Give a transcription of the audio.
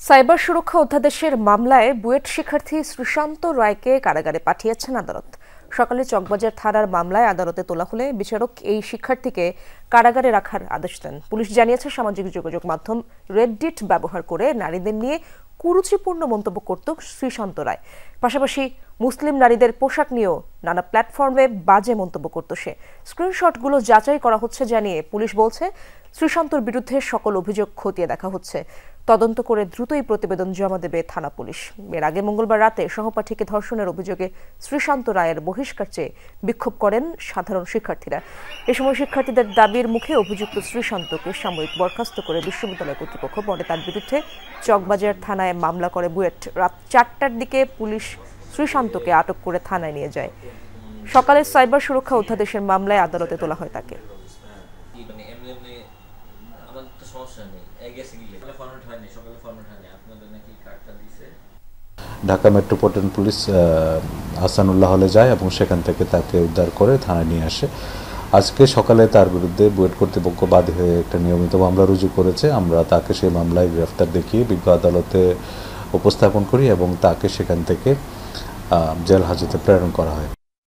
Cyber সুরক্ষা অধ্যাদেশের মামলায় বুয়েট শিক্ষার্থী শ্রীশান্ত রায়কে কারাগারে পাঠিয়েছেন আদালত। সকালে চকবাজার থানার মামলায় আদালতে তোলা হলে বিচারক এই শিক্ষার্থীকে কারাগারে রাখার আদেশ দেন। পুলিশ জানিয়েছে, সামাজিক যোগাযোগ মাধ্যম রেডডিট ব্যবহার করে নারীদের নিয়ে কুরুচিপূর্ণ মন্তব্য করত শ্রীশান্ত রায়। পাশাপাশি মুসলিম নারীদের পোশাক নিয়েও নানা প্ল্যাটফর্মে বাজে মন্তব্য করত সে। স্ক্রিনশটগুলো যাচাই করা হচ্ছে জানিয়ে পুলিশ বলছে, শ্রীশান্তর বিরুদ্ধে সকল অভিযোগ খতিয়ে দেখা হচ্ছে। তদন্ত করে দ্রুতই প্রতিবেদন জমা দেবে থানা পুলিশ। এর আগে মঙ্গলবার রাতে সহপাঠীকে ধর্ষণের অভিযোগে শ্রীশান্ত রায়ের বহিষ্কার চেয়ে বিক্ষোভ করেন সাধারণ শিক্ষার্থীরা। এ সময় শিক্ষার্থীদের দাবির মুখে অভিযুক্ত শ্রীশান্তকে সাময়িক বরখাস্ত করে বিশ্ববিদ্যালয় কর্তৃপক্ষ পরে তার বিরুদ্ধে চকবাজার থানায় মামলা করে বুয়েট। রাত 4টার দিকে পুলিশ শ্রীশান্তকে আটক করে থানায় নিয়ে যায়। সকালে সাইবার সুরক্ষা অধ্যাদেশের মামলায় আদালতে তোলা হয় তাকে। ঢাকা মেট্রোপলিটন পুলিশ আহসানুল্লাহ হলে যায় এবং সেখান থেকে তাকে উদ্ধার করে থানায় নিয়ে আসে। আজকে সকালে তার বিরুদ্ধে বুয়েট কর্তৃপক্ষ বাদী হয়ে একটা নিয়মিত মামলা রুজু করেছে। আমরা তাকে সেই মামলায় গ্রেফতার দেখিয়ে বিজ্ঞ আদালতে উপস্থাপন করি এবং তাকে সেখান থেকে জেল হাজতে প্রেরণ করা হয়।